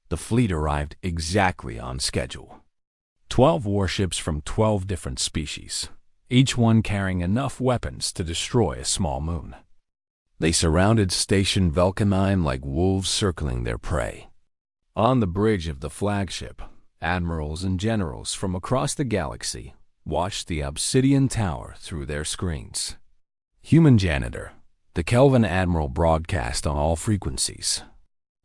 The fleet arrived exactly on schedule. 12 warships from 12 different species, each one carrying enough weapons to destroy a small moon. They surrounded Station Velkanine like wolves circling their prey. On the bridge of the flagship, admirals and generals from across the galaxy watched the Obsidian Tower through their screens. Human Janitor, the Kelvin Admiral broadcast on all frequencies.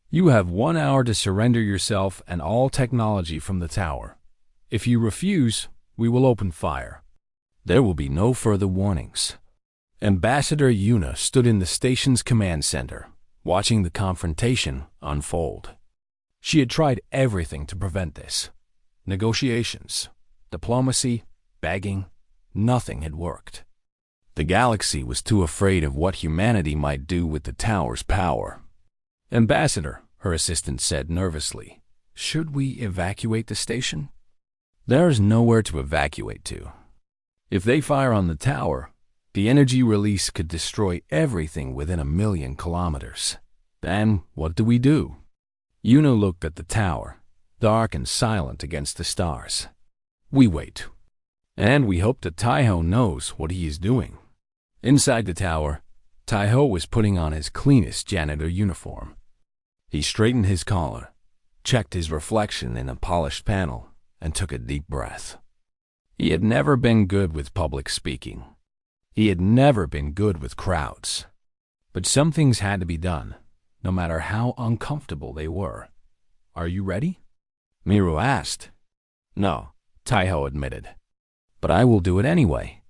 You have 1 hour to surrender yourself and all technology from the tower. If you refuse, we will open fire. There will be no further warnings. Ambassador Yuna stood in the station's command center, watching the confrontation unfold. She had tried everything to prevent this. Negotiations, diplomacy, begging, nothing had worked. The galaxy was too afraid of what humanity might do with the tower's power. Ambassador, her assistant said nervously, should we evacuate the station? There is nowhere to evacuate to. If they fire on the tower, the energy release could destroy everything within 1,000,000 kilometers. Then what do we do? Yuna looked at the tower, dark and silent against the stars. We wait. And we hope that Taiho knows what he is doing. Inside the tower, Taiho was putting on his cleanest janitor uniform. He straightened his collar, checked his reflection in a polished panel, and took a deep breath. He had never been good with public speaking. He had never been good with crowds. But some things had to be done, no matter how uncomfortable they were. Are you ready? Miru asked. No, Taiho admitted. But I will do it anyway.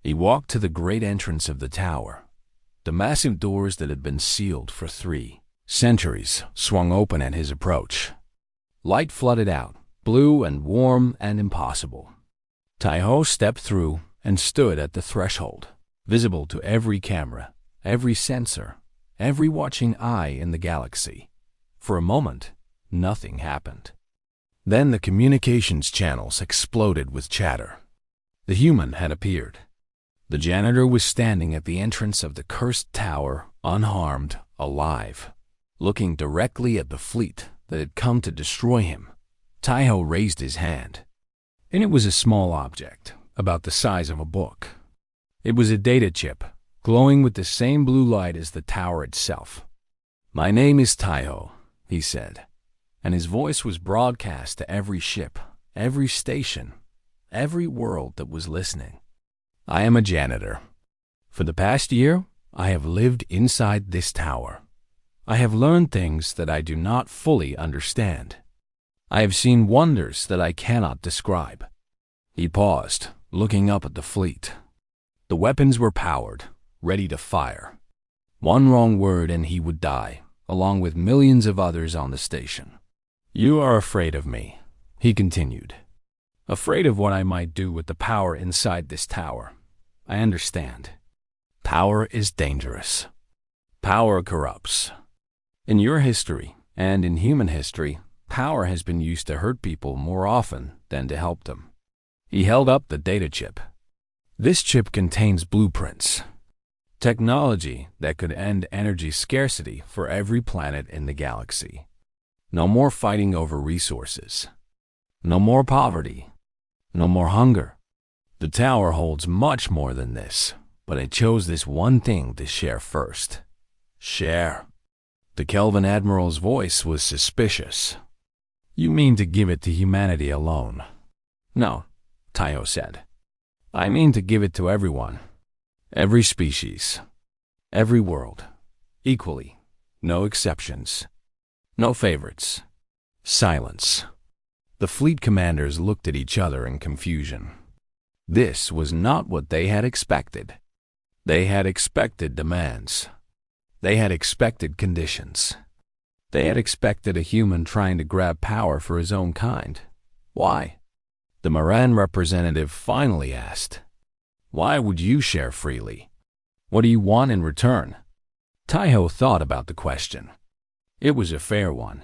He walked to the great entrance of the tower. The massive doors that had been sealed for 3 centuries swung open at his approach. Light flooded out, blue and warm and impossible. Taiho stepped through and stood at the threshold, visible to every camera, every sensor, every watching eye in the galaxy. For a moment, nothing happened. Then the communications channels exploded with chatter. The human had appeared. The janitor was standing at the entrance of the cursed tower, unharmed, alive, looking directly at the fleet that had come to destroy him. Taiho raised his hand, and it was a small object, about the size of a book. It was a data chip, glowing with the same blue light as the tower itself. My name is Taiho, he said, and his voice was broadcast to every ship, every station, every world that was listening. I am a janitor. For the past year, I have lived inside this tower. I have learned things that I do not fully understand. I have seen wonders that I cannot describe. He paused, looking up at the fleet. The weapons were powered, ready to fire. One wrong word and he would die, along with millions of others on the station. You are afraid of me, he continued. Afraid of what I might do with the power inside this tower. I understand. Power is dangerous. Power corrupts. In your history, and in human history, power has been used to hurt people more often than to help them. He held up the data chip. This chip contains blueprints. Technology that could end energy scarcity for every planet in the galaxy. No more fighting over resources. No more poverty. No more hunger. The tower holds much more than this, but I chose this one thing to share first. Share. The Kelvin Admiral's voice was suspicious. You mean to give it to humanity alone? No, Taiho said. I mean to give it to everyone. Every species. Every world. Equally. No exceptions. No favorites. Silence. The fleet commanders looked at each other in confusion. This was not what they had expected. They had expected demands. They had expected conditions. They had expected a human trying to grab power for his own kind. Why? The Moran representative finally asked. Why would you share freely? What do you want in return? Taiho thought about the question. It was a fair one.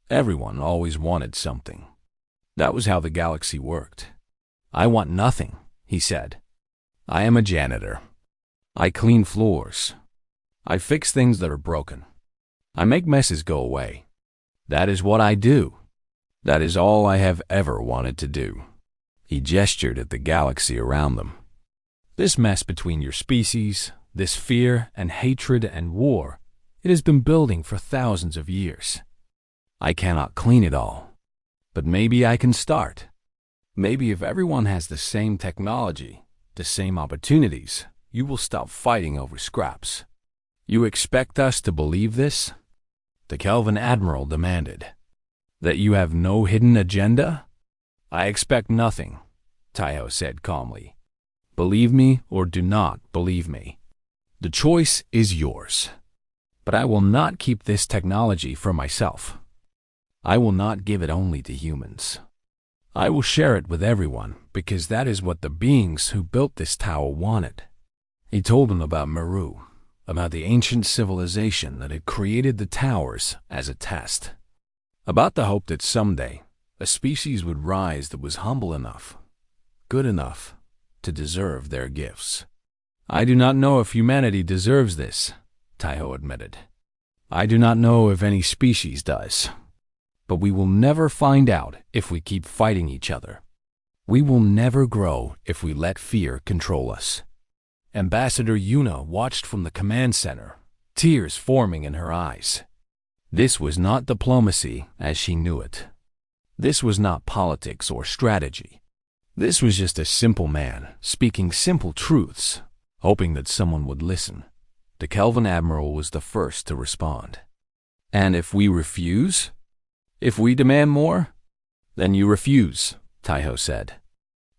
Everyone always wanted something. That was how the galaxy worked. I want nothing, he said. I am a janitor. I clean floors. I fix things that are broken. I make messes go away. That is what I do. That is all I have ever wanted to do. He gestured at the galaxy around them. This mess between your species, this fear and hatred and war, it has been building for thousands of years. I cannot clean it all, but maybe I can start. Maybe if everyone has the same technology, the same opportunities, you will stop fighting over scraps. You expect us to believe this? The Kelvin Admiral demanded. That you have no hidden agenda? I expect nothing, Taiho said calmly. Believe me or do not believe me. The choice is yours. But I will not keep this technology for myself. I will not give it only to humans. I will share it with everyone because that is what the beings who built this tower wanted. He told them about Meru, about the ancient civilization that had created the towers as a test, about the hope that someday a species would rise that was humble enough, good enough, to deserve their gifts. I do not know if humanity deserves this, Taiho admitted. I do not know if any species does. But we will never find out if we keep fighting each other. We will never grow if we let fear control us. Ambassador Yuna watched from the command center, tears forming in her eyes. This was not diplomacy as she knew it. This was not politics or strategy. This was just a simple man speaking simple truths, hoping that someone would listen. The Kelvin Admiral was the first to respond. And if we refuse? If we demand more? Then you refuse, Taiho said.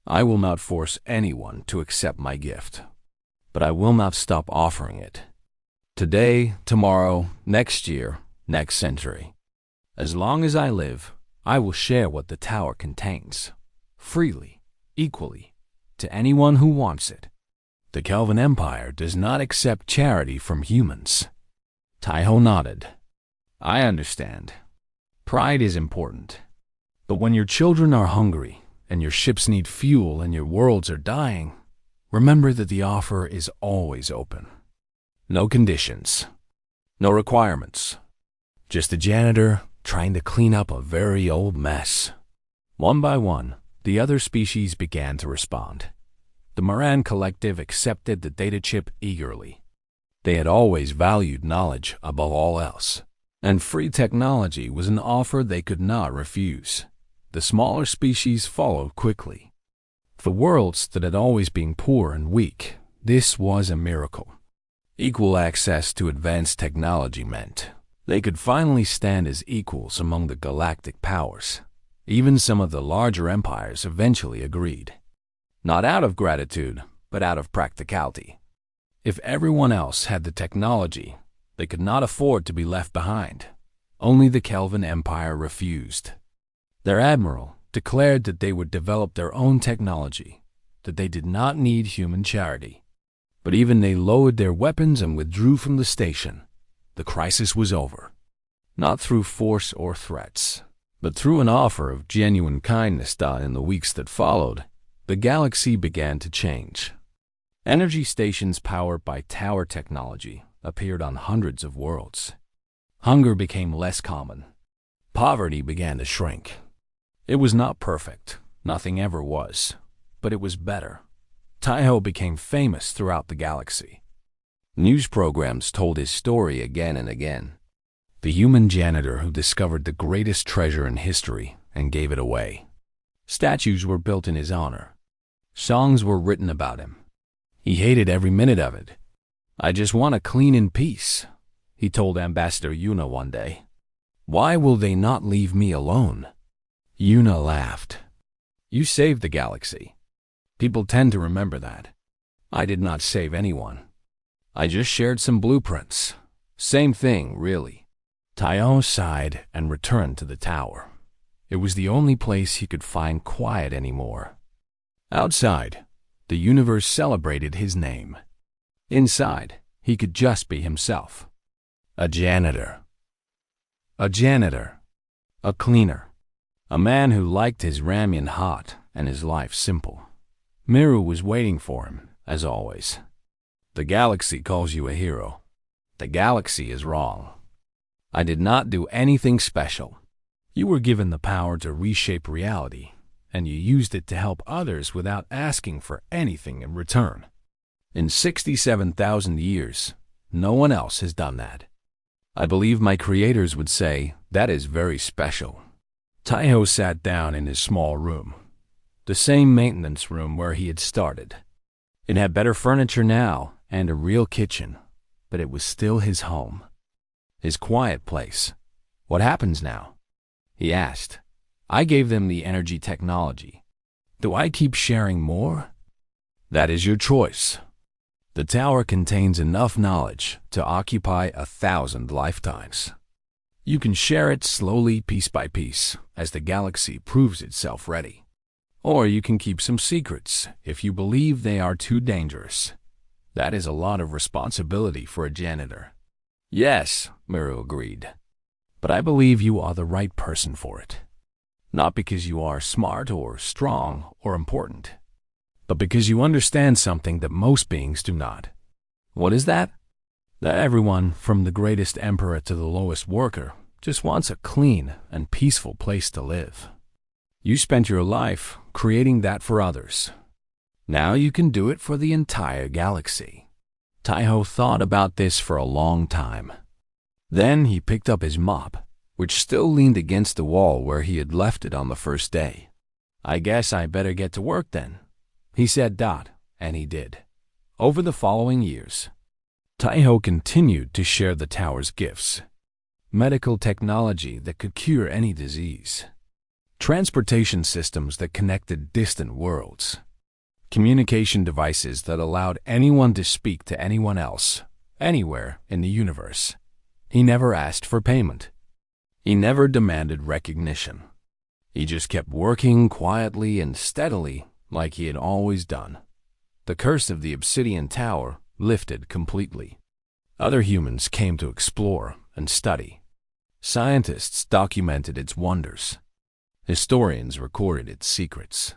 I will not force anyone to accept my gift, but I will not stop offering it. Today, tomorrow, next year, next century. As long as I live, I will share what the tower contains, freely, equally, to anyone who wants it. The Kelvin Empire does not accept charity from humans. Taiho nodded. I understand. Pride is important. But when your children are hungry, and your ships need fuel and your worlds are dying, remember that the offer is always open. No conditions. No requirements. Just a janitor trying to clean up a very old mess. One by one, the other species began to respond. The Moran Collective accepted the data chip eagerly. They had always valued knowledge above all else, and free technology was an offer they could not refuse. The smaller species followed quickly. For worlds that had always been poor and weak, this was a miracle. Equal access to advanced technology meant they could finally stand as equals among the galactic powers. Even some of the larger empires eventually agreed. Not out of gratitude, but out of practicality. If everyone else had the technology, they could not afford to be left behind. Only the Kelvin Empire refused. Their admiral declared that they would develop their own technology, that they did not need human charity. But even they lowered their weapons and withdrew from the station. The crisis was over. Not through force or threats, but through an offer of genuine kindness done in the weeks that followed. The galaxy began to change. Energy stations powered by tower technology appeared on hundreds of worlds. Hunger became less common. Poverty began to shrink. It was not perfect, nothing ever was, but it was better. Taiho became famous throughout the galaxy. News programs told his story again and again. The human janitor who discovered the greatest treasure in history and gave it away. Statues were built in his honor. Songs were written about him. He hated every minute of it. I just want to clean in peace, he told Ambassador Yuna one day. Why will they not leave me alone? Yuna laughed. You saved the galaxy. People tend to remember that. I did not save anyone. I just shared some blueprints. Same thing, really. Taiho sighed and returned to the tower. It was the only place he could find quiet anymore. Outside, the universe celebrated his name. Inside, he could just be himself. A janitor. A janitor. A cleaner. A man who liked his ramen hot and his life simple. Miru was waiting for him, as always. The galaxy calls you a hero. The galaxy is wrong. I did not do anything special. You were given the power to reshape reality, and you used it to help others without asking for anything in return. In 67,000 years, no one else has done that. I believe my creators would say that is very special. Taiho sat down in his small room, the same maintenance room where he had started. It had better furniture now and a real kitchen, but it was still his home. His quiet place. What happens now? He asked. I gave them the energy technology. Do I keep sharing more? That is your choice. The tower contains enough knowledge to occupy 1,000 lifetimes. You can share it slowly, piece by piece, as the galaxy proves itself ready. Or you can keep some secrets if you believe they are too dangerous. That is a lot of responsibility for a janitor. Yes, Miru agreed. But I believe you are the right person for it. Not because you are smart or strong or important, but because you understand something that most beings do not. What is that? That everyone, from the greatest emperor to the lowest worker, just wants a clean and peaceful place to live. You spent your life creating that for others. Now you can do it for the entire galaxy. Taiho thought about this for a long time. Then he picked up his mop, which still leaned against the wall where he had left it on the first day. I guess I better get to work then, he said, and he did. Over the following years, Taiho continued to share the tower's gifts. Medical technology that could cure any disease. Transportation systems that connected distant worlds. Communication devices that allowed anyone to speak to anyone else, anywhere in the universe. He never asked for payment. He never demanded recognition. He just kept working quietly and steadily like he had always done. The curse of the Obsidian Tower lifted completely. Other humans came to explore and study. Scientists documented its wonders. Historians recorded its secrets.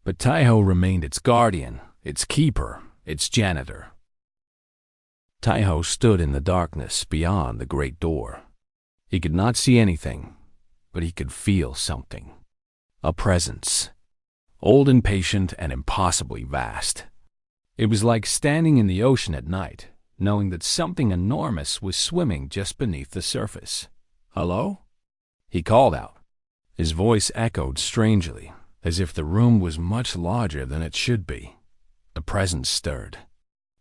But Taiho remained its guardian, its keeper, its janitor. Taiho stood in the darkness beyond the great door. He could not see anything, but he could feel something. A presence. Old and patient and impossibly vast. It was like standing in the ocean at night, knowing that something enormous was swimming just beneath the surface. Hello? He called out. His voice echoed strangely, as if the room was much larger than it should be. The presence stirred.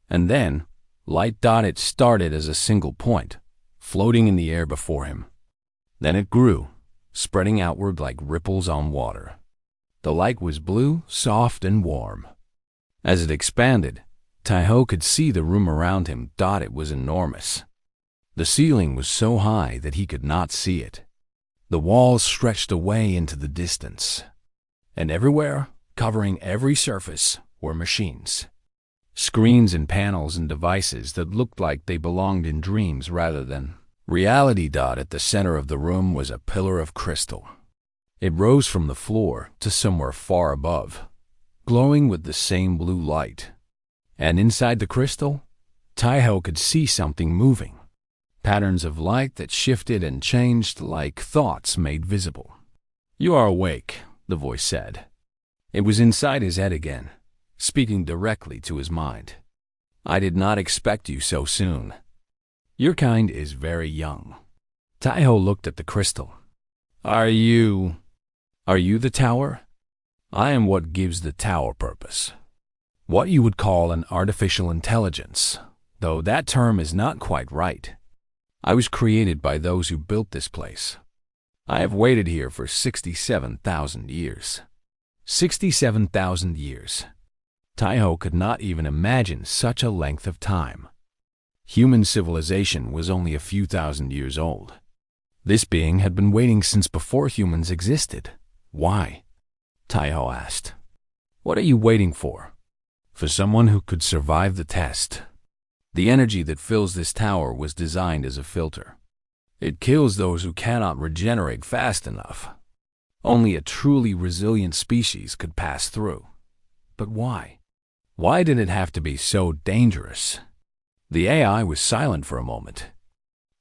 And then, it started as a single point, floating in the air before him. Then it grew, spreading outward like ripples on water. The light was blue, soft, and warm. As it expanded, Taiho could see the room around him. It was enormous. The ceiling was so high that he could not see it. The walls stretched away into the distance. And everywhere, covering every surface, were machines. Screens and panels and devices that looked like they belonged in dreams rather than reality. At the center of the room was a pillar of crystal. It rose from the floor to somewhere far above, glowing with the same blue light. And inside the crystal, Taiho could see something moving. Patterns of light that shifted and changed like thoughts made visible. You are awake, the voice said. It was inside his head again, speaking directly to his mind. I did not expect you so soon. Your kind is very young. Taiho looked at the crystal. Are you the tower? I am what gives the tower purpose. What you would call an artificial intelligence, though that term is not quite right. I was created by those who built this place. I have waited here for 67,000 years. 67,000 years. Taiho could not even imagine such a length of time. Human civilization was only a few thousand years old. This being had been waiting since before humans existed. Why? Taiho asked. What are you waiting for? For someone who could survive the test. The energy that fills this tower was designed as a filter. It kills those who cannot regenerate fast enough. Only a truly resilient species could pass through. But why? Why did it have to be so dangerous? The AI was silent for a moment.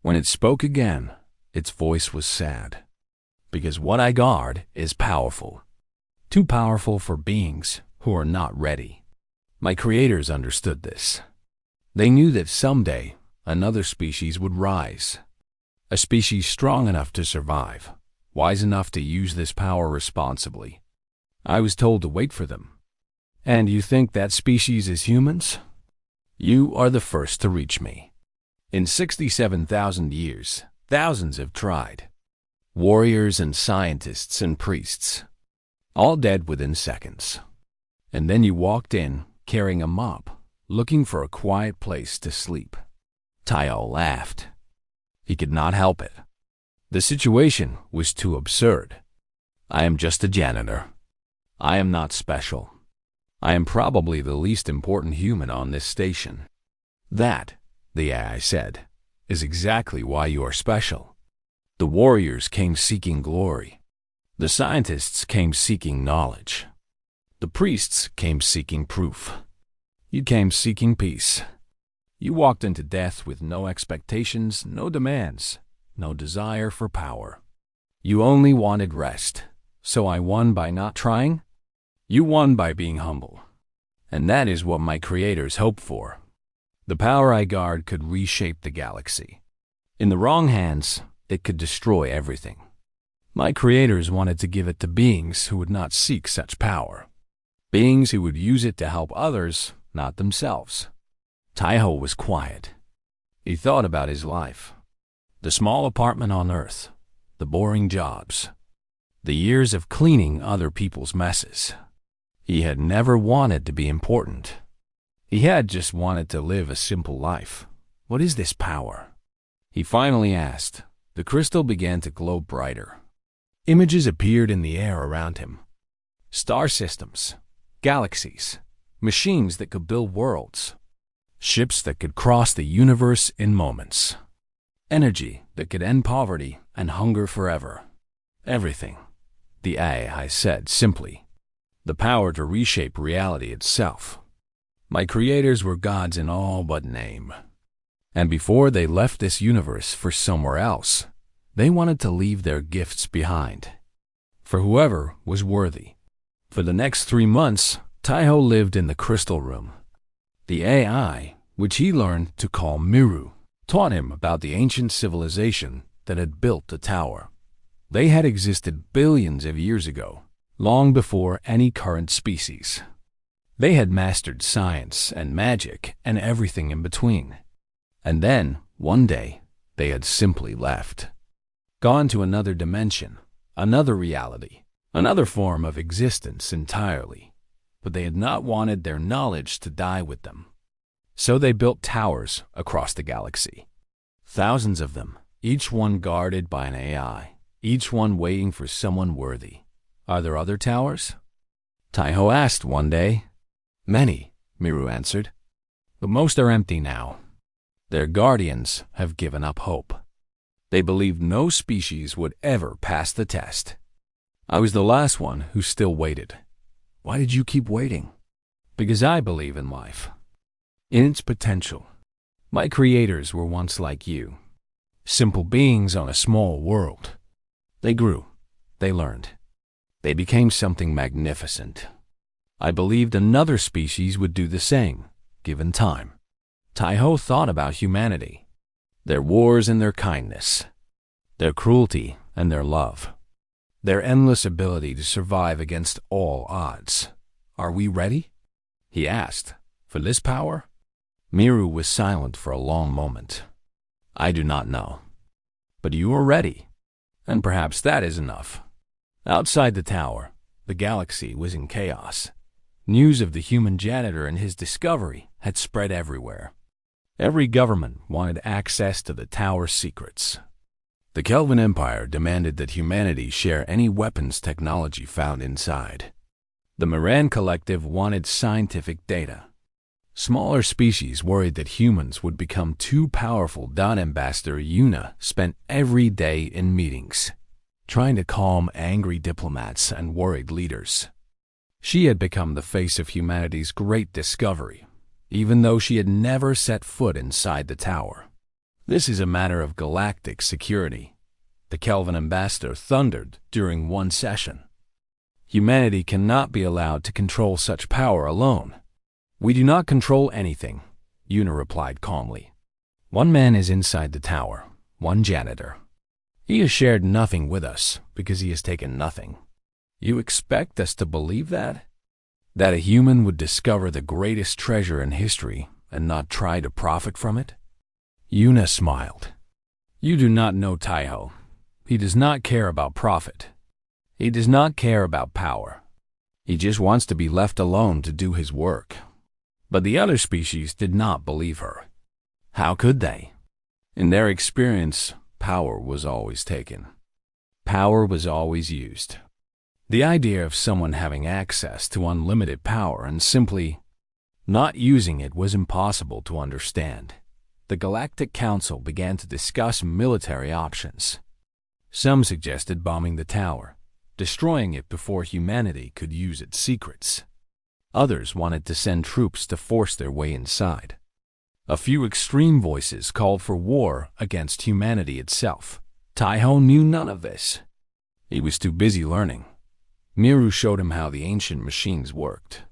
When it spoke again, Its voice was sad. Because what I guard is powerful. Too powerful for beings who are not ready. My creators understood this. They knew that someday another species would rise. A species strong enough to survive, wise enough to use this power responsibly. I was told to wait for them. And you think that species is humans? You are the first to reach me. In 67,000 years, thousands have tried. Warriors and scientists and priests, all dead within seconds. And then you walked in, carrying a mop, looking for a quiet place to sleep. Taiho laughed. He could not help it. The situation was too absurd. I am just a janitor. I am not special. I am probably the least important human on this station. That, the AI said, is exactly why you are special. The warriors came seeking glory. The scientists came seeking knowledge. The priests came seeking proof. You came seeking peace. You walked into death with no expectations, no demands, no desire for power. You only wanted rest. So I won by not trying? You won by being humble. And that is what my creators hope for. The power I guard could reshape the galaxy. In the wrong hands, it could destroy everything. My creators wanted to give it to beings who would not seek such power. Beings who would use it to help others, not themselves. Taiho was quiet. He thought about his life. The small apartment on Earth, the boring jobs, the years of cleaning other people's messes. He had never wanted to be important. He had just wanted to live a simple life. What is this power? He finally asked. The crystal began to glow brighter. Images appeared in the air around him. Star systems, galaxies, machines that could build worlds, ships that could cross the universe in moments, energy that could end poverty and hunger forever. Everything, the AI said simply. The power to reshape reality itself. My creators were gods in all but name. And before they left this universe for somewhere else, they wanted to leave their gifts behind. For whoever was worthy. For the next 3 months, Taiho lived in the crystal room. The AI, which he learned to call Miru, taught him about the ancient civilization that had built the tower. They had existed billions of years ago, long before any current species. They had mastered science and magic and everything in between. And then, one day, they had simply left. Gone to another dimension, another reality, another form of existence entirely. But they had not wanted their knowledge to die with them. So they built towers across the galaxy. Thousands of them, each one guarded by an AI, each one waiting for someone worthy. Are there other towers? Taiho asked one day. Many, Miru answered. But most are empty now. Their guardians have given up hope. They believed no species would ever pass the test. I was the last one who still waited. Why did you keep waiting? Because I believe in life, in its potential. My creators were once like you, simple beings on a small world. They grew, they learned. They became something magnificent. I believed another species would do the same, given time. Taiho thought about humanity, their wars and their kindness, their cruelty and their love, their endless ability to survive against all odds. Are we ready? He asked. For this power? Miru was silent for a long moment. I do not know. But you are ready, and perhaps that is enough. Outside the tower, the galaxy was in chaos. News of the human janitor and his discovery had spread everywhere. Every government wanted access to the tower's secrets. The Kelvin Empire demanded that humanity share any weapons technology found inside. The Moran Collective wanted scientific data. Smaller species worried that humans would become too powerful. Ambassador Yuna spent every day in meetings, trying to calm angry diplomats and worried leaders. She had become the face of humanity's great discovery, even though she had never set foot inside the tower. This is a matter of galactic security. the Kelvin ambassador thundered during one session. Humanity cannot be allowed to control such power alone. We do not control anything, Una replied calmly. One man is inside the tower, one janitor. He has shared nothing with us because he has taken nothing. You expect us to believe that? That a human would discover the greatest treasure in history and not try to profit from it? Una smiled. You do not know Taiho. He does not care about profit. He does not care about power. He just wants to be left alone to do his work. But the other species did not believe her. How could they? In their experience, power was always taken. Power was always used. The idea of someone having access to unlimited power and simply not using it was impossible to understand. The Galactic Council began to discuss military options. Some suggested bombing the tower, destroying it before humanity could use its secrets. Others wanted to send troops to force their way inside. A few extreme voices called for war against humanity itself. Taiho knew none of this. He was too busy learning. Miru showed him how the ancient machines worked,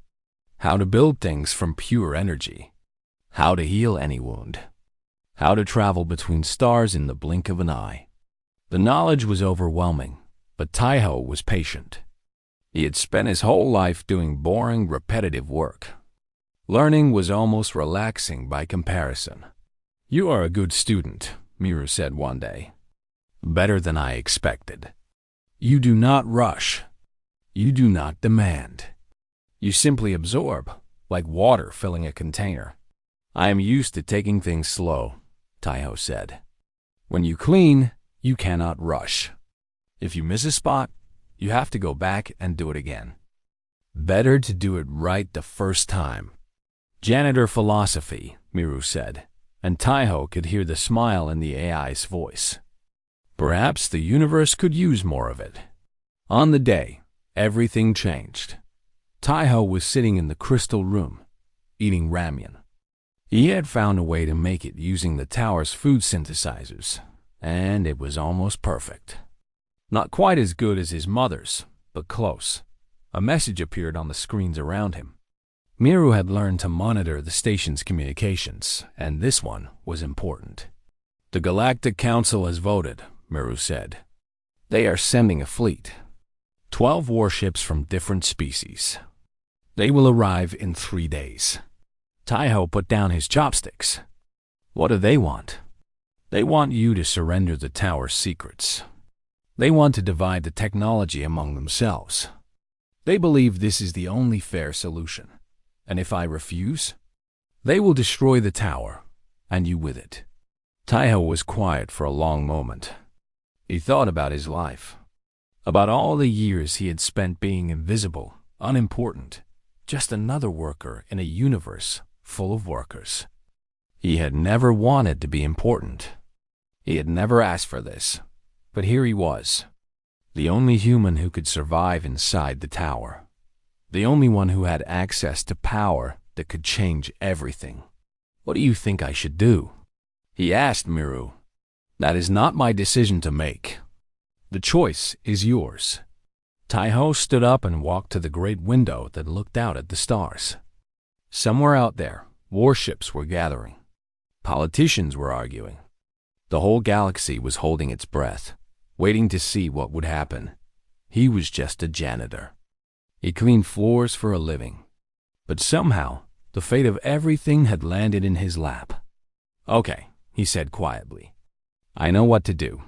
how to build things from pure energy, how to heal any wound, how to travel between stars in the blink of an eye. The knowledge was overwhelming, but Taiho was patient. He had spent his whole life doing boring, repetitive work. Learning was almost relaxing by comparison. You are a good student, Miru said one day. Better than I expected. You do not rush. You do not demand. You simply absorb, like water filling a container. I am used to taking things slow, Taiho said. When you clean, you cannot rush. If you miss a spot, you have to go back and do it again. Better to do it right the first time. Janitor philosophy, Miru said, and Taiho could hear the smile in the AI's voice. Perhaps the universe could use more of it. On the day, everything changed. Taiho was sitting in the crystal room, eating ramen. He had found a way to make it using the tower's food synthesizers, and it was almost perfect. Not quite as good as his mother's, but close. A message appeared on the screens around him. Miru had learned to monitor the station's communications, and this one was important. The Galactic Council has voted, Miru said. They are sending a fleet. 12 warships from different species. They will arrive in 3 days. Taiho put down his chopsticks. What do they want? They want you to surrender the tower's secrets. They want to divide the technology among themselves. They believe this is the only fair solution. And if I refuse, they will destroy the tower, and you with it. Taiho was quiet for a long moment. He thought about his life, about all the years he had spent being invisible, unimportant, just another worker in a universe full of workers. He had never wanted to be important. He had never asked for this, but here he was, the only human who could survive inside the tower. The only one who had access to power that could change everything. What do you think I should do? He asked Miru. That is not my decision to make. The choice is yours. Taiho stood up and walked to the great window that looked out at the stars. Somewhere out there, warships were gathering. Politicians were arguing. The whole galaxy was holding its breath, waiting to see what would happen. He was just a janitor. He cleaned floors for a living. But somehow, the fate of everything had landed in his lap. Okay, he said quietly. I know what to do.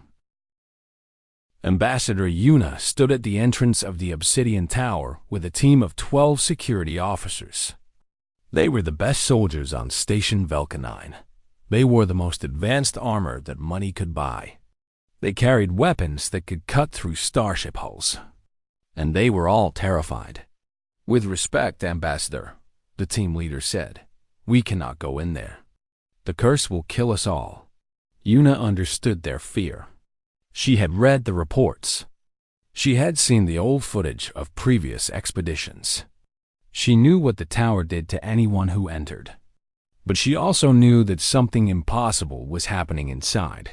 Ambassador Una stood at the entrance of the Obsidian Tower with a team of 12 security officers. They were the best soldiers on Station Velkanine. They wore the most advanced armor that money could buy. They carried weapons that could cut through starship hulls. And they were all terrified. With respect, Ambassador, the team leader said, we cannot go in there. The curse will kill us all. Una understood their fear. She had read the reports. She had seen the old footage of previous expeditions. She knew what the tower did to anyone who entered. But she also knew that something impossible was happening inside.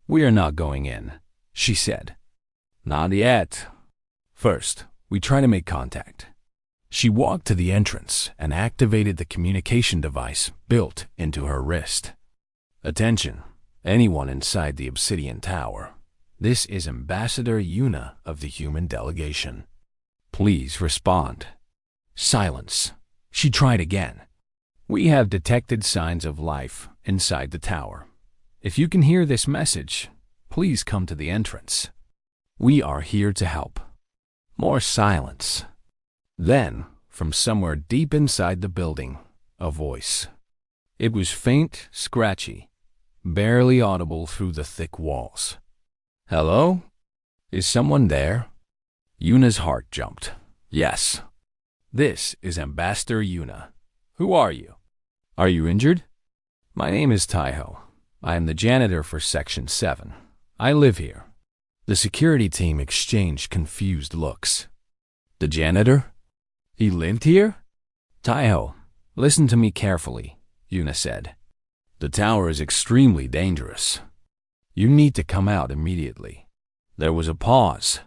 We are not going in, she said. Not yet. First, we try to make contact. She walked to the entrance and activated the communication device built into her wrist. Attention, anyone inside the Obsidian Tower. This is Ambassador Yuna of the human delegation. Please respond. Silence. She tried again. We have detected signs of life inside the tower. If you can hear this message, please come to the entrance. We are here to help. More silence. Then, from somewhere deep inside the building, a voice. It was faint, scratchy, barely audible through the thick walls. Hello? Is someone there? Yuna's heart jumped. Yes. This is Ambassador Yuna. Who are you? Are you injured? My name is Taiho. I am the janitor for Section 7. I live here. The security team exchanged confused looks. The janitor? He lived here? Taiho, listen to me carefully, Yuna said. The tower is extremely dangerous. You need to come out immediately. There was a pause.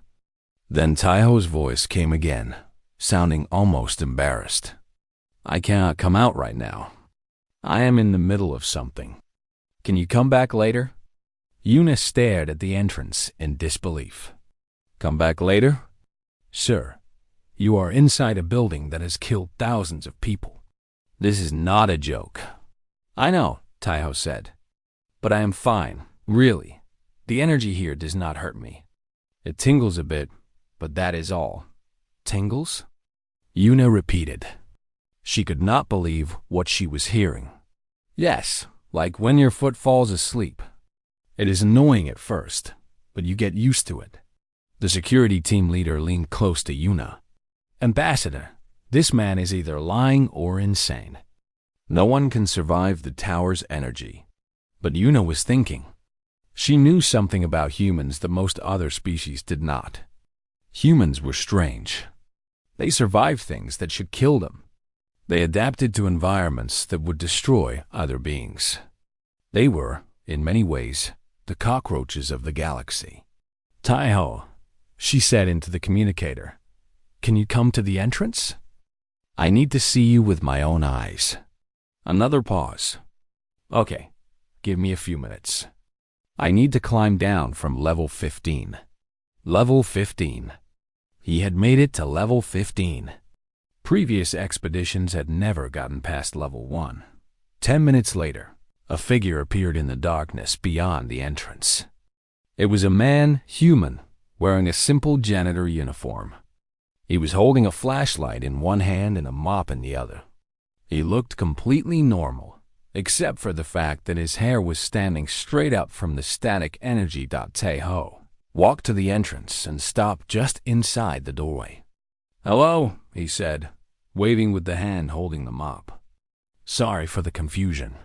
Then Taiho's voice came again, sounding almost embarrassed. I cannot come out right now. I am in the middle of something. Can you come back later? Yuna stared at the entrance in disbelief. Come back later? Sir, you are inside a building that has killed thousands of people. This is not a joke. I know, Taiho said. But I am fine, really. The energy here does not hurt me. It tingles a bit, but that is all. Tingles? Yuna repeated. She could not believe what she was hearing. Yes, like when your foot falls asleep. It is annoying at first, but you get used to it. The security team leader leaned close to Yuna. Ambassador, this man is either lying or insane. No one can survive the tower's energy. But Yuna was thinking. She knew something about humans that most other species did not. Humans were strange. They survived things that should kill them. They adapted to environments that would destroy other beings. They were, in many ways, the cockroaches of the galaxy. Taiho, she said into the communicator, can you come to the entrance? I need to see you with my own eyes. Another pause. Okay, give me a few minutes. I need to climb down from level 15. Level 15. He had made it to level 15. Previous expeditions had never gotten past level 1. 10 minutes later, a figure appeared in the darkness beyond the entrance. It was a man, human, wearing a simple janitor uniform. He was holding a flashlight in one hand and a mop in the other. He looked completely normal, except for the fact that his hair was standing straight up from the static energy. Taiho walked to the entrance and stopped just inside the doorway. Hello, he said, waving with the hand holding the mop. Sorry for the confusion.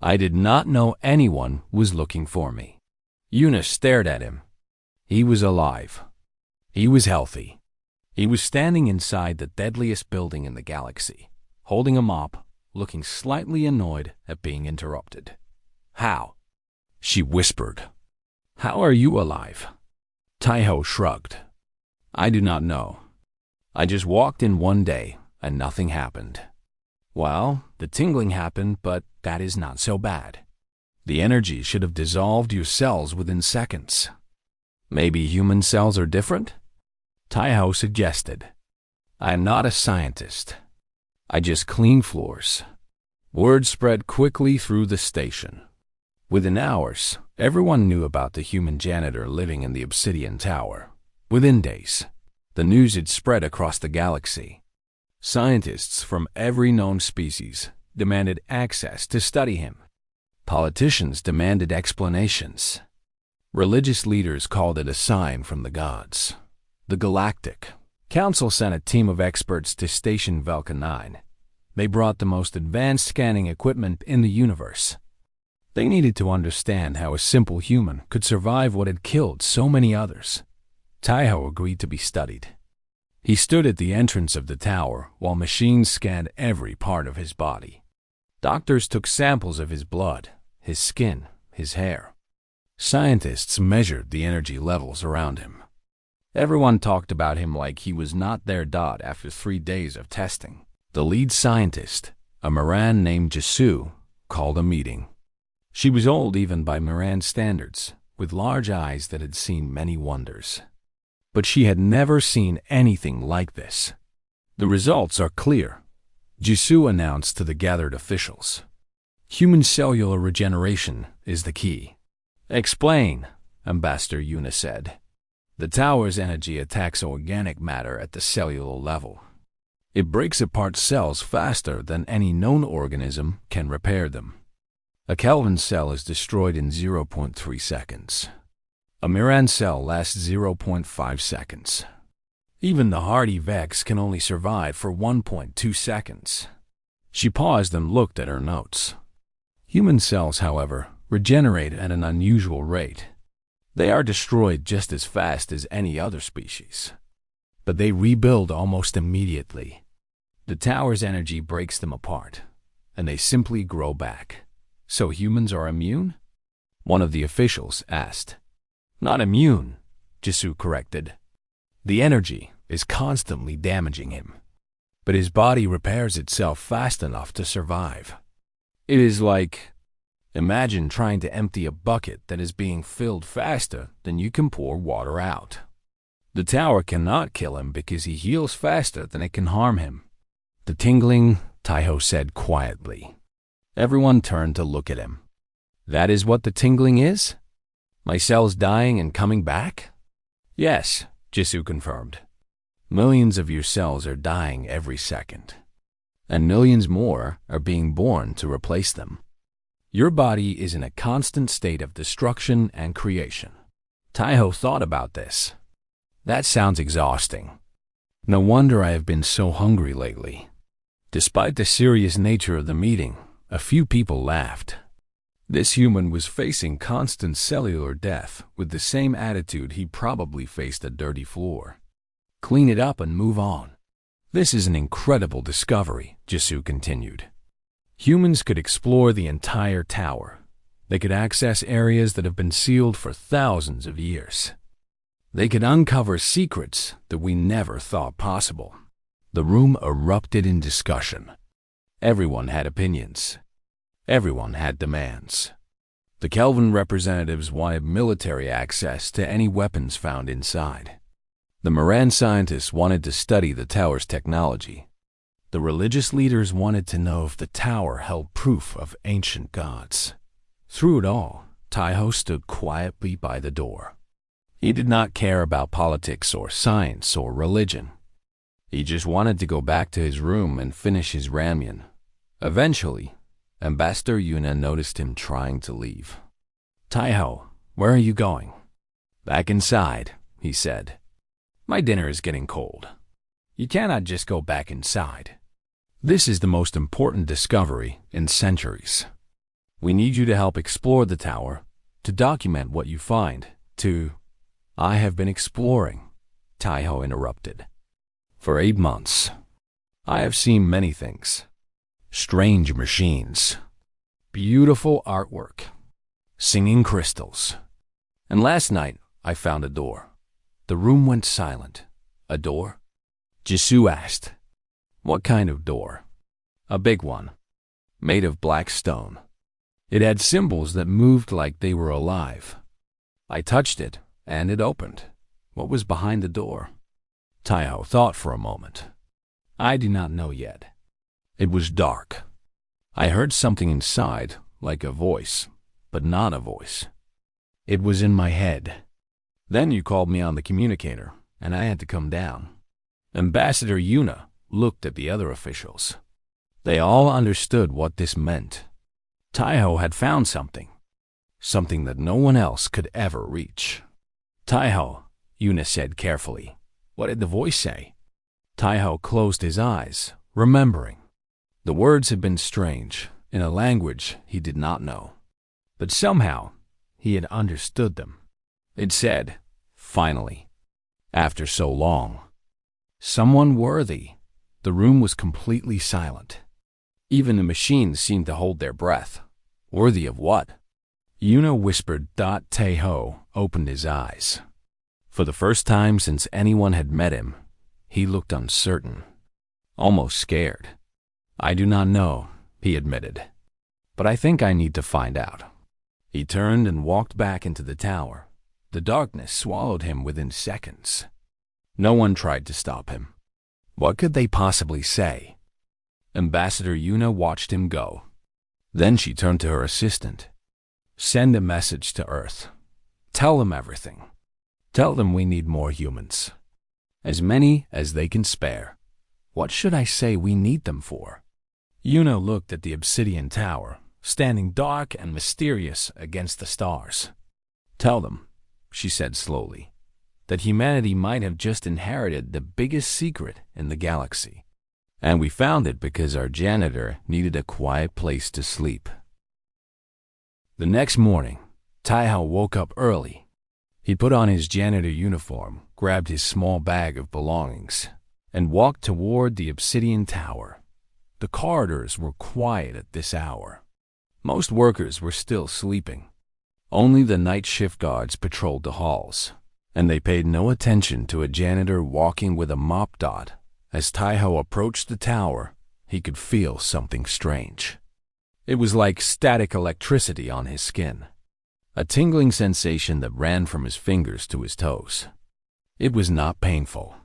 I did not know anyone was looking for me. Yuna stared at him. He was alive. He was healthy. He was standing inside the deadliest building in the galaxy, holding a mop, looking slightly annoyed at being interrupted. How? She whispered. How are you alive? Taiho shrugged. I do not know. I just walked in one day and nothing happened. Well, the tingling happened, but that is not so bad. The energy should have dissolved your cells within seconds. Maybe human cells are different? Taiho suggested. I am not a scientist. I just clean floors. Word spread quickly through the station. Within hours, everyone knew about the human janitor living in the Obsidian Tower. Within days, the news had spread across the galaxy. Scientists from every known species demanded access to study him. Politicians demanded explanations. Religious leaders called it a sign from the gods. The Galactic Council sent a team of experts to Station Velka 9. They brought the most advanced scanning equipment in the universe. They needed to understand how a simple human could survive what had killed so many others. Taiho agreed to be studied. He stood at the entrance of the tower while machines scanned every part of his body. Doctors took samples of his blood, his skin, his hair. Scientists measured the energy levels around him. Everyone talked about him like he was not their dot after 3 days of testing. The lead scientist, a Moran named Jisoo, called a meeting. She was old even by Moran standards, with large eyes that had seen many wonders. But she had never seen anything like this. The results are clear, Jisoo announced to the gathered officials. Human cellular regeneration is the key. Explain, Ambassador Yuna said. The tower's energy attacks organic matter at the cellular level. It breaks apart cells faster than any known organism can repair them. A Kelvin cell is destroyed in 0.3 seconds. A Miran cell lasts 0.5 seconds. Even the hardy Vex can only survive for 1.2 seconds. She paused and looked at her notes. Human cells, however, regenerate at an unusual rate. They are destroyed just as fast as any other species. But they rebuild almost immediately. The tower's energy breaks them apart, and they simply grow back. So humans are immune? One of the officials asked. Not immune, Jisoo corrected. The energy is constantly damaging him, but his body repairs itself fast enough to survive. It is like, imagine trying to empty a bucket that is being filled faster than you can pour water out. The tower cannot kill him because he heals faster than it can harm him. The tingling, Taiho said quietly. Everyone turned to look at him. That is what the tingling is? My cells dying and coming back? Yes, Jisoo confirmed. Millions of your cells are dying every second, and millions more are being born to replace them. Your body is in a constant state of destruction and creation. Taiho thought about this. That sounds exhausting. No wonder I have been so hungry lately. Despite the serious nature of the meeting, a few people laughed. This human was facing constant cellular death with the same attitude he probably faced a dirty floor. Clean it up and move on. This is an incredible discovery, Jisoo continued. Humans could explore the entire tower. They could access areas that have been sealed for thousands of years. They could uncover secrets that we never thought possible. The room erupted in discussion. Everyone had opinions. Everyone had demands. The Kelvin representatives wanted military access to any weapons found inside. The Moran scientists wanted to study the tower's technology. The religious leaders wanted to know if the tower held proof of ancient gods. Through it all, Taiho stood quietly by the door. He did not care about politics or science or religion. He just wanted to go back to his room and finish his ramyun. Eventually, Ambassador Yuna noticed him trying to leave. Taiho, where are you going? Back inside, he said. My dinner is getting cold. You cannot just go back inside. This is the most important discovery in centuries. We need you to help explore the tower, to document what you find, to... I have been exploring, Taiho interrupted. For 8 months. I have seen many things. Strange machines. Beautiful artwork. Singing crystals. And last night, I found a door. The room went silent. A door? Jisoo asked. What kind of door? A big one. Made of black stone. It had symbols that moved like they were alive. I touched it, and it opened. What was behind the door? Taiho thought for a moment. I do not know yet. It was dark. I heard something inside, like a voice, but not a voice. It was in my head. Then you called me on the communicator, and I had to come down. Ambassador Yuna looked at the other officials. They all understood what this meant. Taiho had found something. Something that no one else could ever reach. Taiho, Yuna said carefully. What did the voice say? Taiho closed his eyes, remembering. The words had been strange, in a language he did not know. But somehow, he had understood them. It said, finally, after so long. Someone worthy. The room was completely silent. Even the machines seemed to hold their breath. Worthy of what? Yuna whispered. Taeho opened his eyes. For the first time since anyone had met him, he looked uncertain, almost scared. I do not know, he admitted, but I think I need to find out. He turned and walked back into the tower. The darkness swallowed him within seconds. No one tried to stop him. What could they possibly say? Ambassador Yuna watched him go. Then she turned to her assistant. Send a message to Earth. Tell them everything. Tell them we need more humans. As many as they can spare. What should I say we need them for? Yuna looked at the obsidian tower, standing dark and mysterious against the stars. Tell them, she said slowly, that humanity might have just inherited the biggest secret in the galaxy. And we found it because our janitor needed a quiet place to sleep. The next morning, Taeho woke up early. He put on his janitor uniform, grabbed his small bag of belongings, and walked toward the obsidian tower. The corridors were quiet at this hour. Most workers were still sleeping. Only the night shift guards patrolled the halls, and they paid no attention to a janitor walking with a mop. As Taeho approached the tower, he could feel something strange. It was like static electricity on his skin, a tingling sensation that ran from his fingers to his toes. It was not painful.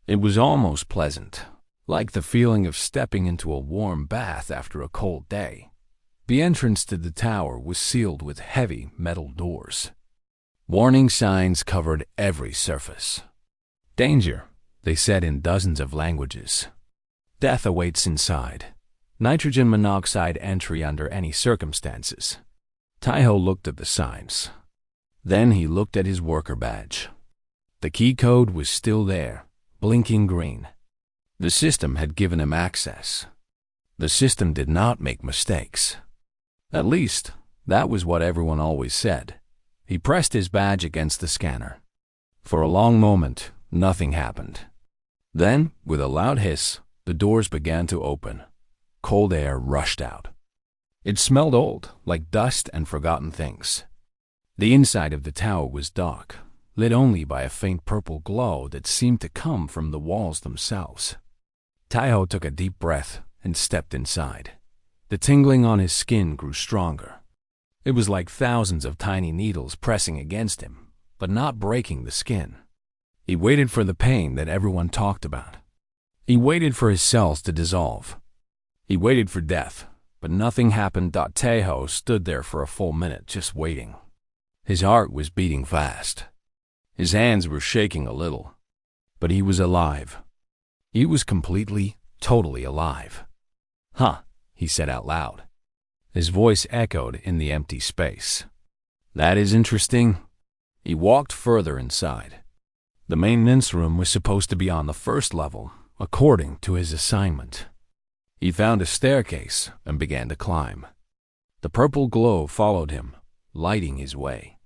It was almost pleasant, like the feeling of stepping into a warm bath after a cold day. The entrance to the tower was sealed with heavy metal doors. Warning signs covered every surface. Danger, they said in dozens of languages. Death awaits inside. Nitrogen monoxide entry under any circumstances. Taeho looked at the signs. Then he looked at his worker badge. The key code was still there, blinking green. The system had given him access. The system did not make mistakes. At least, that was what everyone always said. He pressed his badge against the scanner. For a long moment, nothing happened. Then, with a loud hiss, the doors began to open. Cold air rushed out. It smelled old, like dust and forgotten things. The inside of the tower was dark, lit only by a faint purple glow that seemed to come from the walls themselves. Taeho took a deep breath and stepped inside. The tingling on his skin grew stronger. It was like thousands of tiny needles pressing against him, but not breaking the skin. He waited for the pain that everyone talked about. He waited for his cells to dissolve. He waited for death, but nothing happened. Taeho stood there for a full minute, just waiting. His heart was beating fast. His hands were shaking a little, but he was alive. He was completely, totally alive. Huh, he said out loud. His voice echoed in the empty space. That is interesting. He walked further inside. The maintenance room was supposed to be on the first level, according to his assignment. He found a staircase and began to climb. The purple glow followed him, lighting his way.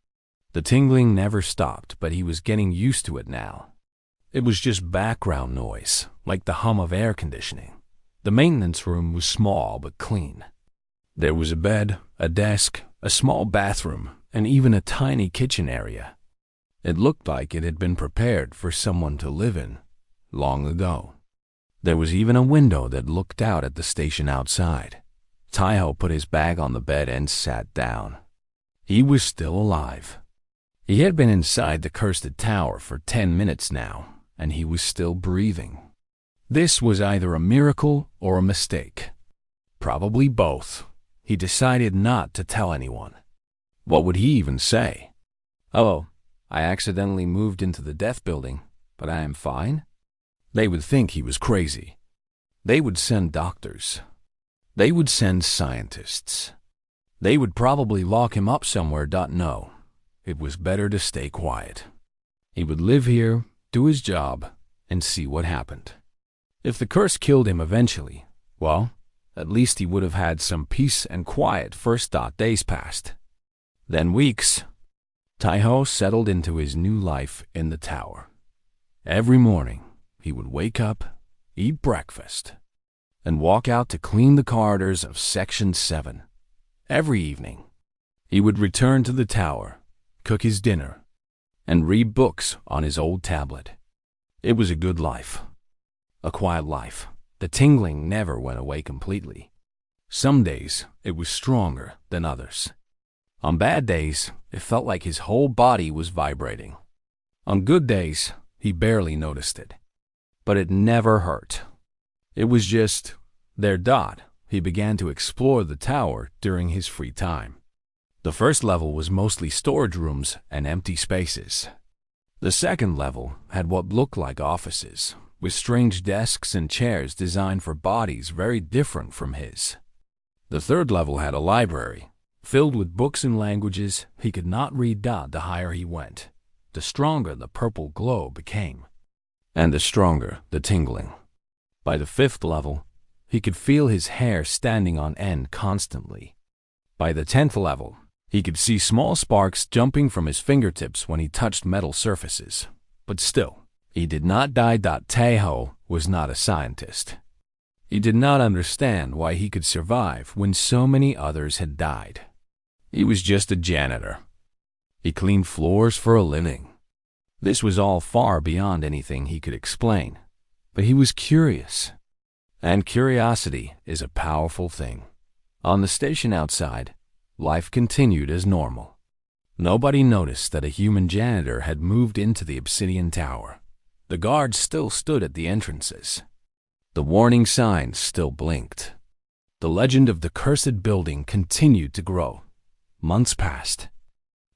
The tingling never stopped, but he was getting used to it now. It was just background noise, like the hum of air conditioning. The maintenance room was small but clean. There was a bed, a desk, a small bathroom, and even a tiny kitchen area. It looked like it had been prepared for someone to live in long ago. There was even a window that looked out at the station outside. Taeho put his bag on the bed and sat down. He was still alive. He had been inside the cursed tower for 10 minutes now, and he was still breathing. This was either a miracle or a mistake. Probably both. He decided not to tell anyone. What would he even say? Oh, I accidentally moved into the death building, but I am fine? They would think he was crazy. They would send doctors. They would send scientists. They would probably lock him up somewhere. No, it was better to stay quiet. He would live here, do his job, and see what happened. If the curse killed him eventually, well, at least he would have had some peace and quiet first. Days passed. Then weeks. Taeho settled into his new life in the tower. Every morning, he would wake up, eat breakfast, and walk out to clean the corridors of Section 7. Every evening, He would return to the tower, cook his dinner, and read books on his old tablet. It was a good life. A quiet life. The tingling never went away completely. Some days, it was stronger than others. On bad days, it felt like his whole body was vibrating. On good days, he barely noticed it. But it never hurt. It was just there. He began to explore the tower during his free time. The first level was mostly storage rooms and empty spaces. The second level had what looked like offices, with strange desks and chairs designed for bodies very different from his. The third level had a library, filled with books in languages he could not read. The higher he went, the stronger the purple glow became, and the stronger the tingling. By the fifth level, he could feel his hair standing on end constantly. By the 10th level, he could see small sparks jumping from his fingertips when he touched metal surfaces. But still, he did not die. Taeho was not a scientist. He did not understand why he could survive when so many others had died. He was just a janitor. He cleaned floors for a living. This was all far beyond anything he could explain. But he was curious. And curiosity is a powerful thing. On the station outside, life continued as normal. Nobody noticed that a human janitor had moved into the obsidian tower. The guards still stood at the entrances. The warning signs still blinked. The legend of the cursed building continued to grow. Months passed.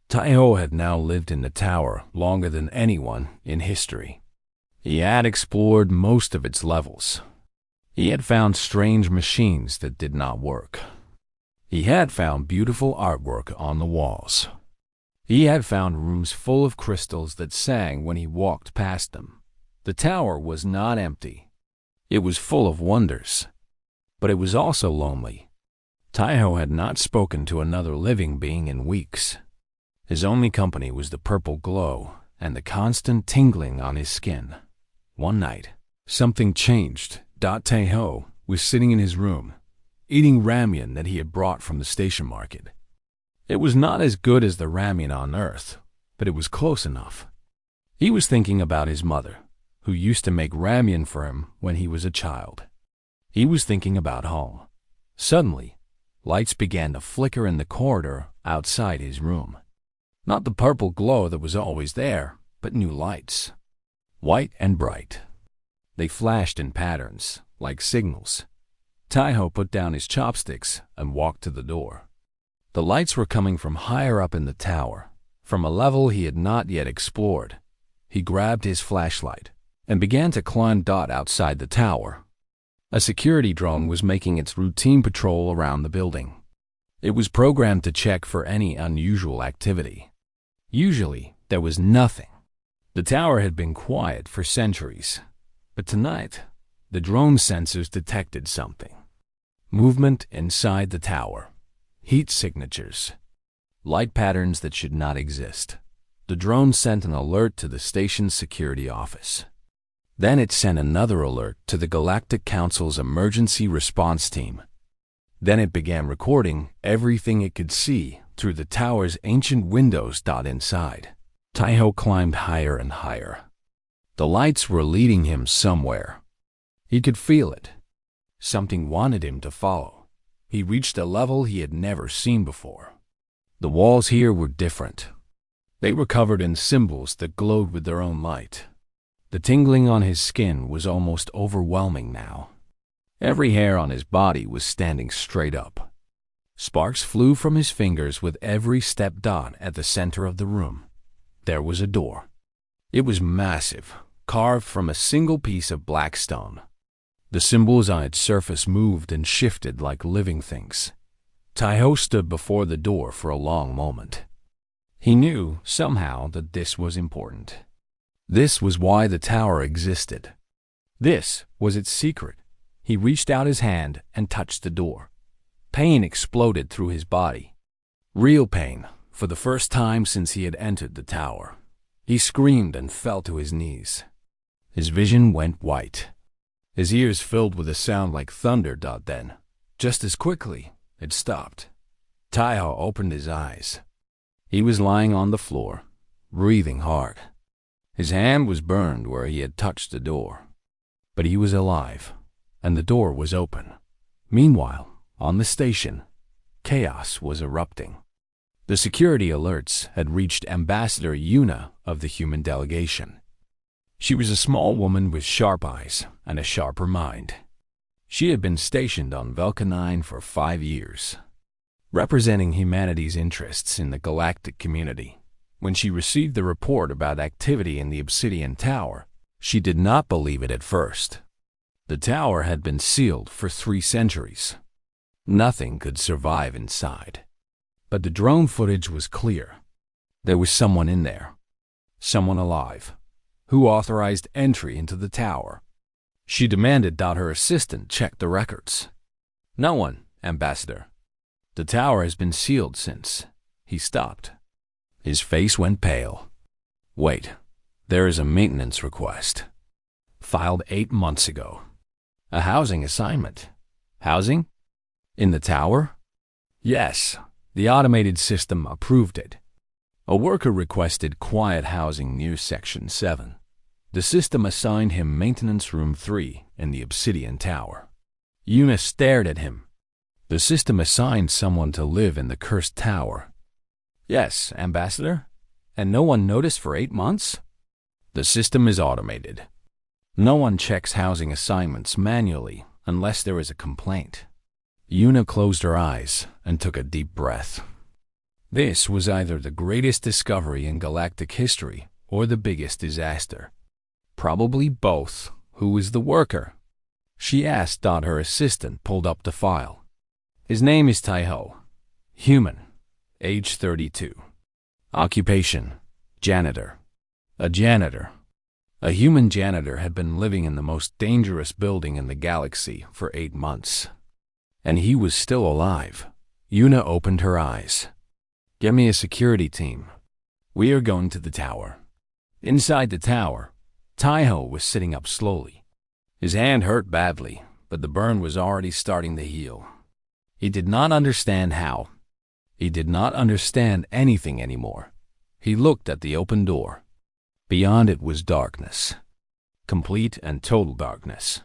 Taeho had now lived in the tower longer than anyone in history. He had explored most of its levels. He had found strange machines that did not work. He had found beautiful artwork on the walls. He had found rooms full of crystals that sang when he walked past them. The tower was not empty. It was full of wonders. But it was also lonely. Taeho had not spoken to another living being in weeks. His only company was the purple glow and the constant tingling on his skin. One night, something changed. Taeho was sitting in his room, eating ramen that he had brought from the station market. It was not as good as the ramen on Earth, but it was close enough. He was thinking about his mother, who used to make ramen for him when he was a child. He was thinking about home. Suddenly, lights began to flicker in the corridor outside his room. Not the purple glow that was always there, but new lights. White and bright. They flashed in patterns, like signals. Taeho put down his chopsticks and walked to the door. The lights were coming from higher up in the tower, from a level he had not yet explored. He grabbed his flashlight and began to climb outside the tower. A security drone was making its routine patrol around the building. It was programmed to check for any unusual activity. Usually, there was nothing. The tower had been quiet for centuries, but tonight, the drone sensors detected something. Movement inside the tower. Heat signatures. Light patterns that should not exist. The drone sent an alert to the station's security office. Then it sent another alert to the Galactic Council's emergency response team. Then it began recording everything it could see through the tower's ancient windows. Inside, Taeho climbed higher and higher. The lights were leading him somewhere. He could feel it. Something wanted him to follow. He reached a level he had never seen before. The walls here were different. They were covered in symbols that glowed with their own light. The tingling on his skin was almost overwhelming now. Every hair on his body was standing straight up. Sparks flew from his fingers with every step. At the center of the room, there was a door. It was massive, carved from a single piece of black stone. The symbols on its surface moved and shifted like living things. Taeho stood before the door for a long moment. He knew, somehow, that this was important. This was why the tower existed. This was its secret. He reached out his hand and touched the door. Pain exploded through his body. Real pain, for the first time since he had entered the tower. He screamed and fell to his knees. His vision went white. His ears filled with a sound like thunder. Then, just as quickly, it stopped. Taiho opened his eyes. He was lying on the floor, breathing hard. His hand was burned where he had touched the door. But he was alive, and the door was open. Meanwhile, on the station, chaos was erupting. The security alerts had reached Ambassador Yuna of the human delegation. She was a small woman with sharp eyes and a sharper mind. She had been stationed on Velka 9 for 5 years, representing humanity's interests in the galactic community. When she received the report about activity in the Obsidian Tower, she did not believe it at first. The tower had been sealed for 3 centuries. Nothing could survive inside. But the drone footage was clear. There was someone in there. Someone alive, who authorized entry into the tower. She demanded that her assistant check the records. No one, Ambassador. The tower has been sealed since. He stopped. His face went pale. Wait, there is a maintenance request. Filed 8 months ago. A housing assignment. Housing? In the tower? Yes, the automated system approved it. A worker requested quiet housing near Section 7. The system assigned him Maintenance Room 3 in the Obsidian Tower. Yuna stared at him. The system assigned someone to live in the cursed tower. Yes, Ambassador. And no one noticed for 8 months? The system is automated. No one checks housing assignments manually unless there is a complaint. Yuna closed her eyes and took a deep breath. This was either the greatest discovery in galactic history or the biggest disaster. Probably both. Who is the worker? She asked. Her assistant pulled up the file. His name is Taiho. Human. Age 32. Occupation. Janitor. A janitor. A human janitor had been living in the most dangerous building in the galaxy for 8 months. And he was still alive. Yuna opened her eyes. Get me a security team. We are going to the tower. Inside the tower, Taiho was sitting up slowly. His hand hurt badly, but the burn was already starting to heal. He did not understand how. He did not understand anything anymore. He looked at the open door. Beyond it was darkness. Complete and total darkness.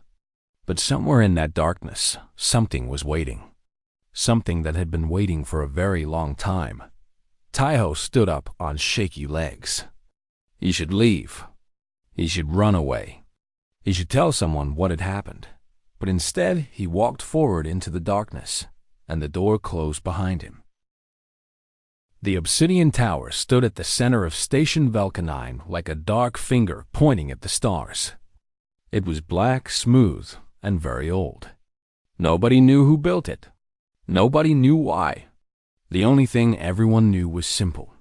But somewhere in that darkness, something was waiting. Something that had been waiting for a very long time. Taiho stood up on shaky legs. He should leave. He should run away. He should tell someone what had happened. But instead, he walked forward into the darkness, and the door closed behind him. The Obsidian Tower stood at the center of Station Velka 9 like a dark finger pointing at the stars. It was black, smooth, and very old. Nobody knew who built it. Nobody knew why. The only thing everyone knew was simple.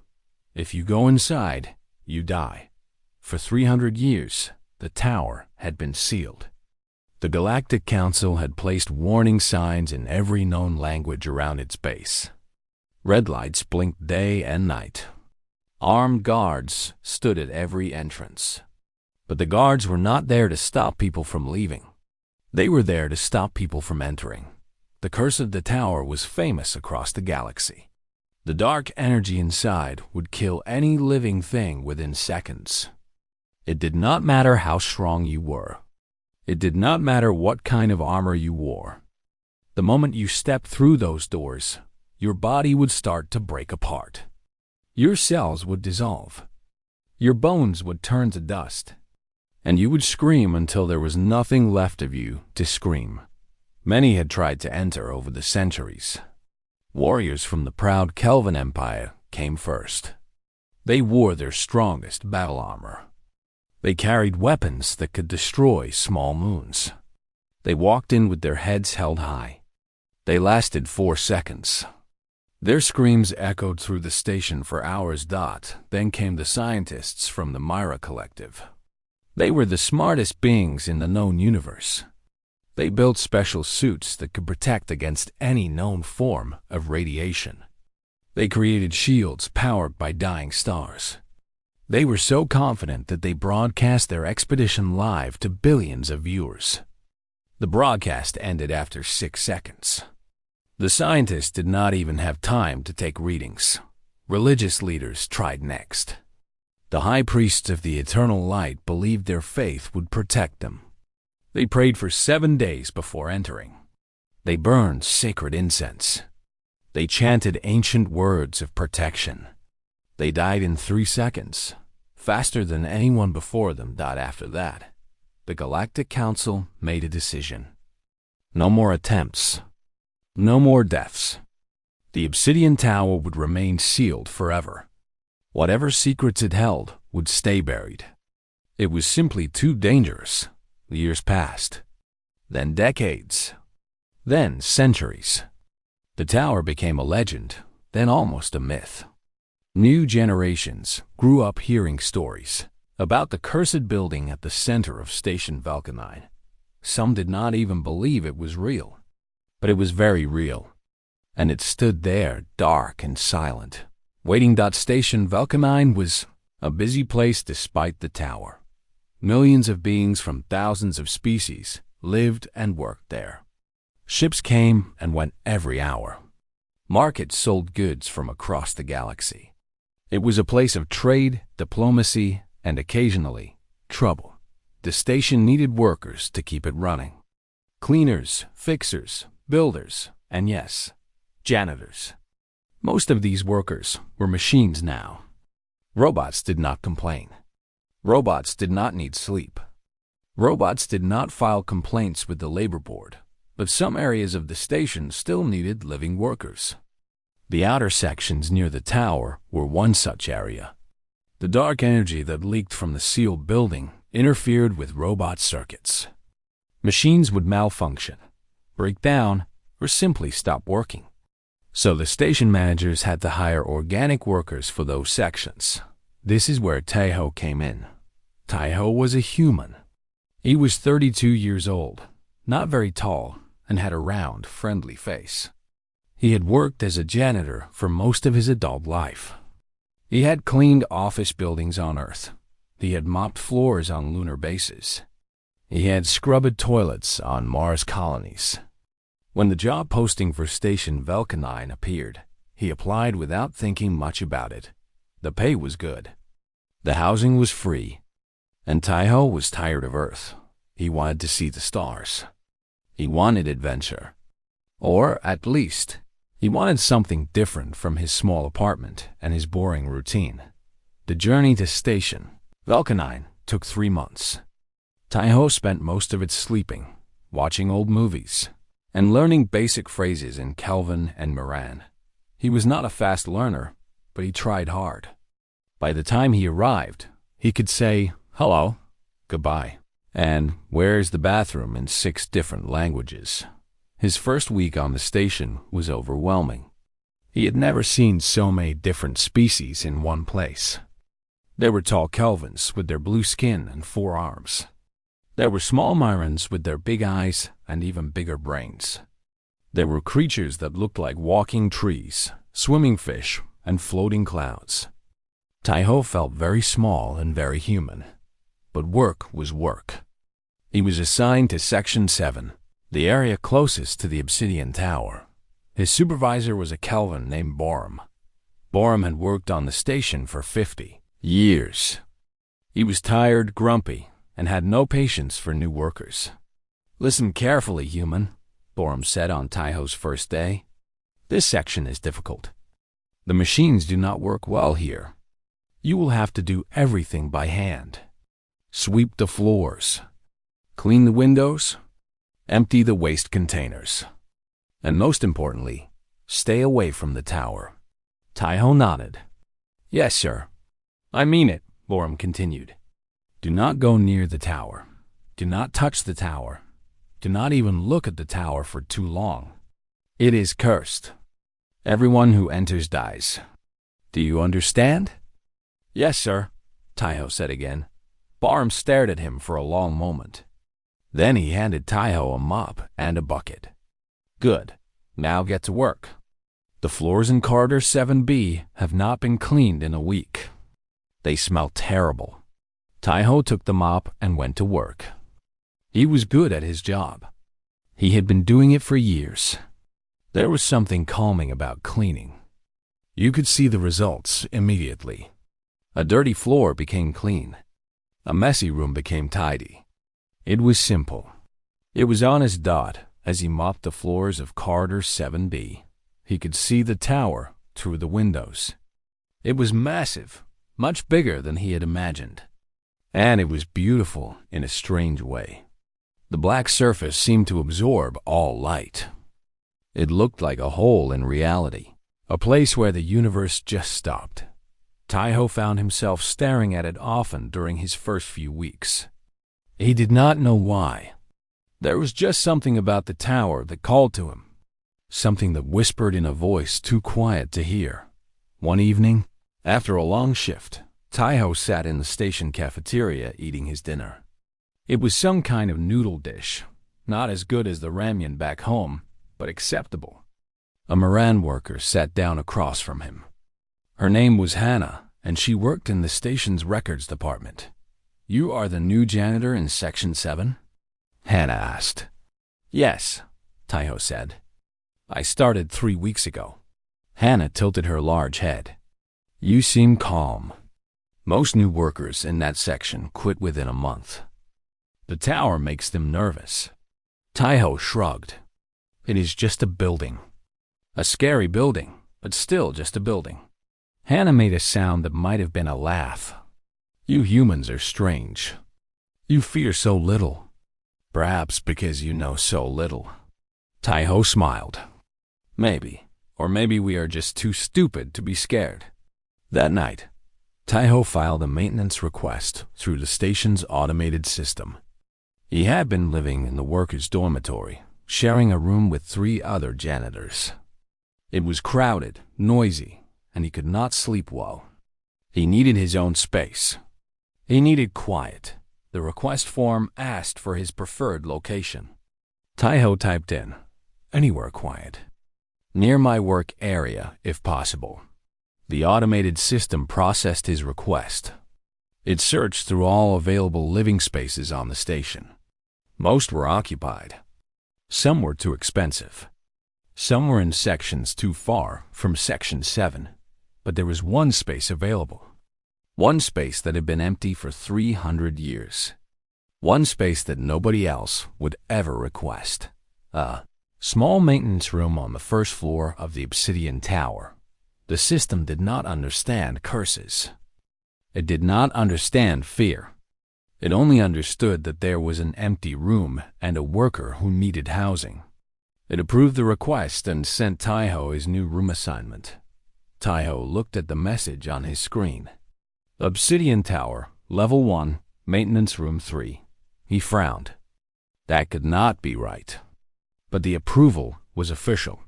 If you go inside, you die. For 300 years, the tower had been sealed. The Galactic Council had placed warning signs in every known language around its base. Red lights blinked day and night. Armed guards stood at every entrance. But the guards were not there to stop people from leaving. They were there to stop people from entering. The curse of the tower was famous across the galaxy. The dark energy inside would kill any living thing within seconds. It did not matter how strong you were. It did not matter what kind of armor you wore. The moment you stepped through those doors, your body would start to break apart. Your cells would dissolve. Your bones would turn to dust. And you would scream until there was nothing left of you to scream. Many had tried to enter over the centuries. Warriors from the proud Kelvin Empire came first. They wore their strongest battle armor. They carried weapons that could destroy small moons. They walked in with their heads held high. They lasted 4 seconds. Their screams echoed through the station for hours. Then came the scientists from the Myra Collective. They were the smartest beings in the known universe. They built special suits that could protect against any known form of radiation. They created shields powered by dying stars. They were so confident that they broadcast their expedition live to billions of viewers. The broadcast ended after 6 seconds. The scientists did not even have time to take readings. Religious leaders tried next. The high priests of the eternal light believed their faith would protect them. They prayed for 7 days before entering. They burned sacred incense. They chanted ancient words of protection. They died in 3 seconds, faster than anyone before them died after that. The Galactic Council made a decision. No more attempts. No more deaths. The Obsidian Tower would remain sealed forever. Whatever secrets it held would stay buried. It was simply too dangerous. Years passed. Then decades. Then centuries. The tower became a legend, then almost a myth. New generations grew up hearing stories about the cursed building at the center of Station Valkenine. Some did not even believe it was real. But it was very real. And it stood there, dark and silent, waiting. Station Valkenine was a busy place despite the tower. Millions of beings from thousands of species lived and worked there. Ships came and went every hour. Markets sold goods from across the galaxy. It was a place of trade, diplomacy, and occasionally, trouble. The station needed workers to keep it running. Cleaners, fixers, builders, and yes, janitors. Most of these workers were machines now. Robots did not complain. Robots did not need sleep. Robots did not file complaints with the labor board, but some areas of the station still needed living workers. The outer sections near the tower were one such area. The dark energy that leaked from the sealed building interfered with robot circuits. Machines would malfunction, break down, or simply stop working. So the station managers had to hire organic workers for those sections. This is where Taiho came in. Taiho was a human. He was 32 years old, not very tall, and had a round, friendly face. He had worked as a janitor for most of his adult life. He had cleaned office buildings on Earth. He had mopped floors on lunar bases. He had scrubbed toilets on Mars colonies. When the job posting for Station Valkenine appeared, he applied without thinking much about it. The pay was good. The housing was free. And Taiho was tired of Earth. He wanted to see the stars. He wanted adventure. Or, at least, he wanted something different from his small apartment and his boring routine. The journey to Station Valkenine took 3 months. Taiho spent most of it sleeping, watching old movies, and learning basic phrases in Kelvin and Moran. He was not a fast learner, but he tried hard. By the time he arrived, he could say, "Hello," "Goodbye," and "Where's the bathroom" in 6 different languages. His first week on the station was overwhelming. He had never seen so many different species in one place. There were tall Kelvins with their blue skin and 4 arms. There were small Myrans with their big eyes and even bigger brains. There were creatures that looked like walking trees, swimming fish, and floating clouds. Taiho felt very small and very human. But work was work. He was assigned to Section 7, the area closest to the Obsidian Tower. His supervisor was a Kelvin named Borum. Borum had worked on the station for 50 years. He was tired, grumpy, and had no patience for new workers. "Listen carefully, human," Borum said on Taiho's first day. "This section is difficult. The machines do not work well here. You will have to do everything by hand. Sweep the floors, clean the windows, empty the waste containers. And most importantly, stay away from the tower." Taiho nodded. "Yes, sir." "I mean it," Borum continued. "Do not go near the tower. Do not touch the tower. Do not even look at the tower for too long. It is cursed. Everyone who enters dies. Do you understand?" "Yes, sir," Taiho said again. Borum stared at him for a long moment. Then he handed Taiho a mop and a bucket. "Good. Now get to work. The floors in Corridor 7B have not been cleaned in a week. They smell terrible." Taiho took the mop and went to work. He was good at his job. He had been doing it for years. There was something calming about cleaning. You could see the results immediately. A dirty floor became clean. A messy room became tidy. It was simple. It was on his dot as he mopped the floors of Corridor 7B. He could see the tower through the windows. It was massive, much bigger than he had imagined. And it was beautiful in a strange way. The black surface seemed to absorb all light. It looked like a hole in reality, a place where the universe just stopped. Taiho found himself staring at it often during his first few weeks. He did not know why. There was just something about the tower that called to him, something that whispered in a voice too quiet to hear. One evening, after a long shift, Taiho sat in the station cafeteria eating his dinner. It was some kind of noodle dish, not as good as the ramen back home, but acceptable. A Moran worker sat down across from him. Her name was Hannah, and she worked in the station's records department. "You are the new janitor in Section 7? Hannah asked. "Yes," Taiho said. "I started 3 weeks ago." Hannah tilted her large head. "You seem calm. Most new workers in that section quit within a month. The tower makes them nervous." Taiho shrugged. "It is just a building. A scary building, but still just a building." Hannah made a sound that might have been a laugh. "You humans are strange. You fear so little. Perhaps because you know so little." Taiho smiled. "Maybe. Or maybe we are just too stupid to be scared." That night, Taiho filed a maintenance request through the station's automated system. He had been living in the workers' dormitory, sharing a room with 3 other janitors. It was crowded, noisy, and he could not sleep well. He needed his own space. He needed quiet. The request form asked for his preferred location. Taiho typed in, "Anywhere quiet. Near my work area, if possible." The automated system processed his request. It searched through all available living spaces on the station. Most were occupied. Some were too expensive. Some were in sections too far from Section 7, but there was one space available. One space that had been empty for 300 years. One space that nobody else would ever request. A small maintenance room on the first floor of the Obsidian Tower. The system did not understand curses. It did not understand fear. It only understood that there was an empty room and a worker who needed housing. It approved the request and sent Taiho his new room assignment. Taiho looked at the message on his screen. "Obsidian Tower, Level 1, Maintenance Room 3. He frowned. That could not be right. But the approval was official.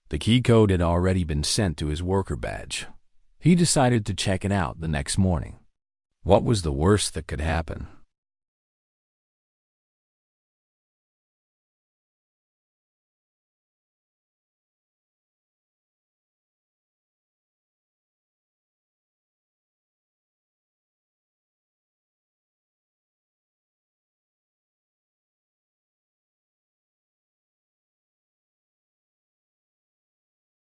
The key code had already been sent to his worker badge. He decided to check it out the next morning. What was the worst that could happen?